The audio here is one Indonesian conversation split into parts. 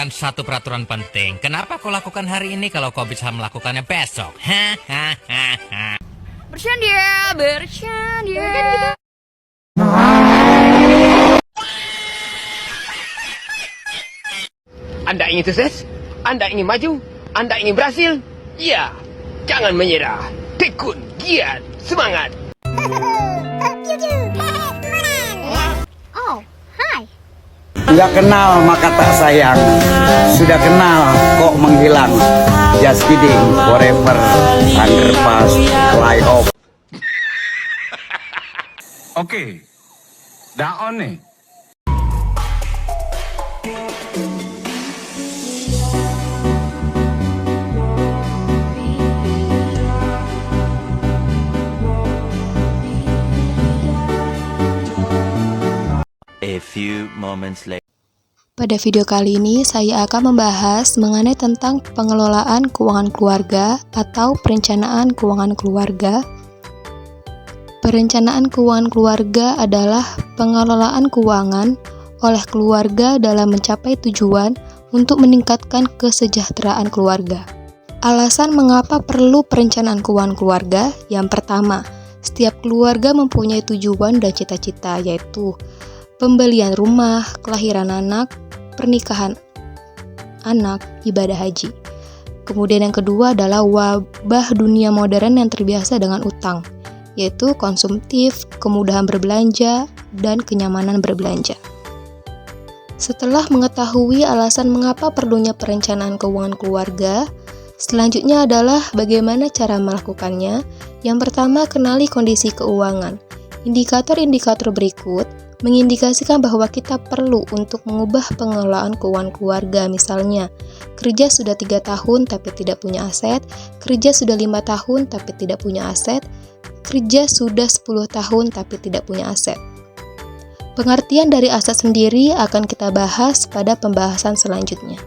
melakukan satu peraturan penting. Kenapa kau lakukan hari ini kalau kau bisa melakukannya besok? Bercanda, bercanda. Anda ingin sukses? Anda ingin maju? Anda ingin berhasil? Ya, jangan menyerah. Tekun, giat, semangat. Oh, hai. Sudah kenal maka tak sayang, sudah kenal kok menghilang. Just kidding, forever, underpass, fly off. Oke, dah on nih. A few moments later. Pada video kali ini, saya akan membahas mengenai tentang pengelolaan keuangan keluarga atau perencanaan keuangan keluarga. Perencanaan keuangan keluarga adalah pengelolaan keuangan oleh keluarga dalam mencapai tujuan untuk meningkatkan kesejahteraan keluarga. Alasan mengapa perlu perencanaan keuangan keluarga? Yang pertama, setiap keluarga mempunyai tujuan dan cita-cita, yaitu pembelian rumah, kelahiran anak, pernikahan anak, ibadah haji. Kemudian yang kedua adalah wabah dunia modern yang terbiasa dengan utang, yaitu konsumtif, kemudahan berbelanja, dan kenyamanan berbelanja. Setelah mengetahui alasan mengapa perlunya perencanaan keuangan keluarga, selanjutnya adalah bagaimana cara melakukannya. Yang pertama, kenali kondisi keuangan. Indikator-indikator berikut mengindikasikan bahwa kita perlu untuk mengubah pengelolaan keuangan keluarga. Misalnya, kerja sudah 3 tahun tapi tidak punya aset, kerja sudah 5 tahun tapi tidak punya aset, kerja sudah 10 tahun tapi tidak punya aset. Pengertian dari aset sendiri akan kita bahas pada pembahasan selanjutnya.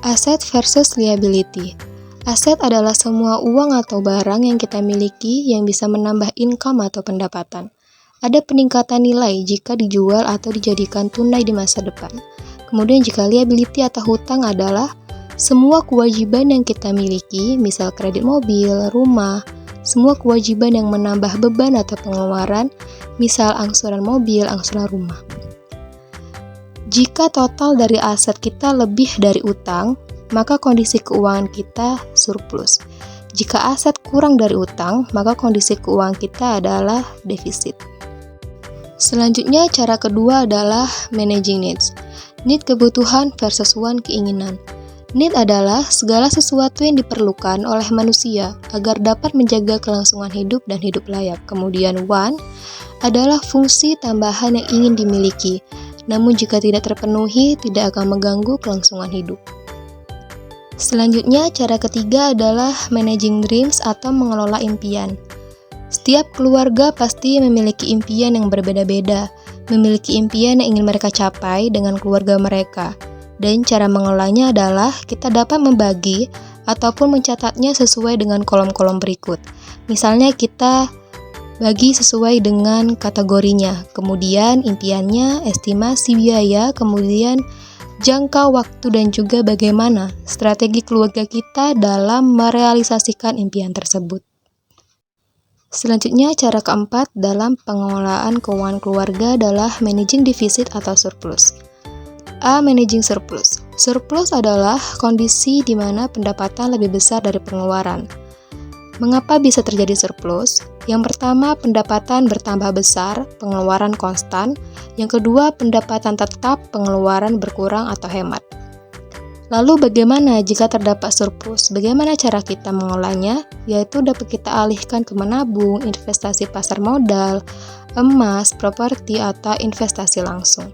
Aset versus liability. Aset adalah semua uang atau barang yang kita miliki yang bisa menambah income atau pendapatan. Ada peningkatan nilai jika dijual atau dijadikan tunai di masa depan. Kemudian jika liability atau hutang adalah semua kewajiban yang kita miliki, misal kredit mobil, rumah, semua kewajiban yang menambah beban atau pengeluaran, misal angsuran mobil, angsuran rumah. Jika total dari aset kita lebih dari utang, maka kondisi keuangan kita surplus. Jika aset kurang dari utang, maka kondisi keuangan kita adalah defisit. Selanjutnya, cara kedua adalah managing needs. Need kebutuhan versus want keinginan. Need adalah segala sesuatu yang diperlukan oleh manusia agar dapat menjaga kelangsungan hidup dan hidup layak. Kemudian want adalah fungsi tambahan yang ingin dimiliki, namun jika tidak terpenuhi, tidak akan mengganggu kelangsungan hidup. Selanjutnya, cara ketiga adalah managing dreams atau mengelola impian. Setiap keluarga pasti memiliki impian yang berbeda-beda, memiliki impian yang ingin mereka capai dengan keluarga mereka. Dan cara mengelolanya adalah kita dapat membagi ataupun mencatatnya sesuai dengan kolom-kolom berikut. Misalnya kita bagi sesuai dengan kategorinya, kemudian impiannya, estimasi biaya, kemudian jangka waktu dan juga bagaimana strategi keluarga kita dalam merealisasikan impian tersebut. Selanjutnya, cara keempat dalam pengelolaan keuangan keluarga adalah managing defisit atau surplus. A. Managing surplus. Surplus adalah kondisi di mana pendapatan lebih besar dari pengeluaran. Mengapa bisa terjadi surplus? Yang pertama, pendapatan bertambah besar, pengeluaran konstan. Yang kedua, pendapatan tetap, pengeluaran berkurang atau hemat. Lalu bagaimana jika terdapat surplus? Bagaimana cara kita mengolahnya? Yaitu dapat kita alihkan ke menabung, investasi pasar modal, emas, properti, atau investasi langsung.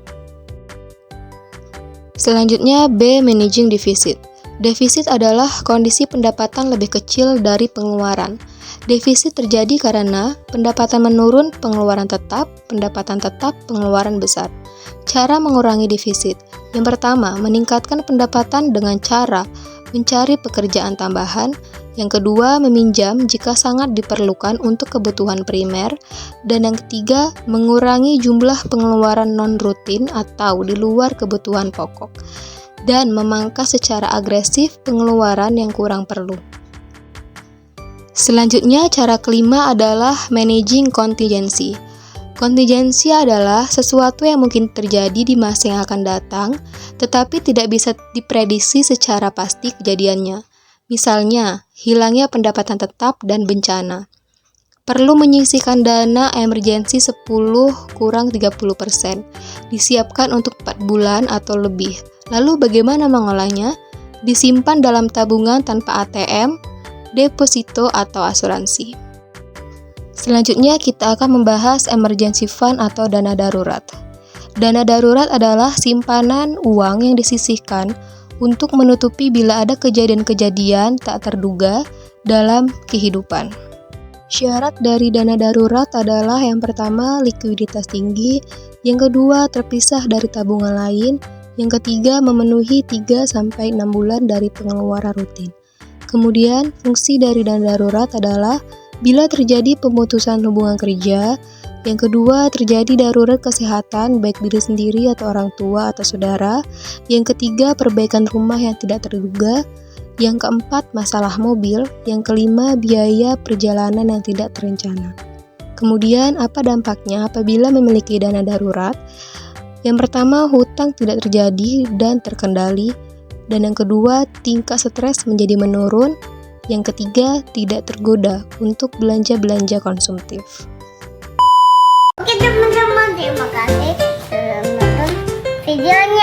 Selanjutnya, B. Managing deficit. Defisit adalah kondisi pendapatan lebih kecil dari pengeluaran. Defisit terjadi karena pendapatan menurun, pengeluaran tetap, pengeluaran besar. Cara mengurangi defisit. Yang pertama, meningkatkan pendapatan dengan cara mencari pekerjaan tambahan. Yang kedua, meminjam jika sangat diperlukan untuk kebutuhan primer. Dan yang ketiga, mengurangi jumlah pengeluaran non-rutin atau di luar kebutuhan pokok. Dan memangkas secara agresif pengeluaran yang kurang perlu. Selanjutnya, cara kelima adalah managing contingency. Kontingensi adalah sesuatu yang mungkin terjadi di masa yang akan datang, tetapi tidak bisa diprediksi secara pasti kejadiannya. Misalnya, hilangnya pendapatan tetap dan bencana. Perlu menyisihkan dana emergensi 10-30%, disiapkan untuk 4 bulan atau lebih. Lalu bagaimana mengolahnya? Disimpan dalam tabungan tanpa ATM, deposito atau asuransi. Selanjutnya kita akan membahas emergency fund atau dana darurat. Dana darurat adalah simpanan uang yang disisihkan untuk menutupi bila ada kejadian-kejadian tak terduga dalam kehidupan. Syarat dari dana darurat adalah yang pertama likuiditas tinggi, yang kedua terpisah dari tabungan lain, yang ketiga memenuhi 3-6 bulan dari pengeluaran rutin. Kemudian fungsi dari dana darurat adalah bila terjadi pemutusan hubungan kerja, yang kedua terjadi darurat kesehatan baik diri sendiri atau orang tua atau saudara, yang ketiga perbaikan rumah yang tidak terduga, yang keempat masalah mobil, yang kelima biaya perjalanan yang tidak terencana. Kemudian apa dampaknya apabila memiliki dana darurat? Yang pertama, hutang tidak terjadi dan terkendali, dan yang kedua tingkat stres menjadi menurun, yang ketiga tidak tergoda untuk belanja-belanja konsumtif. Oke teman-teman, terima kasih sudah menonton videonya.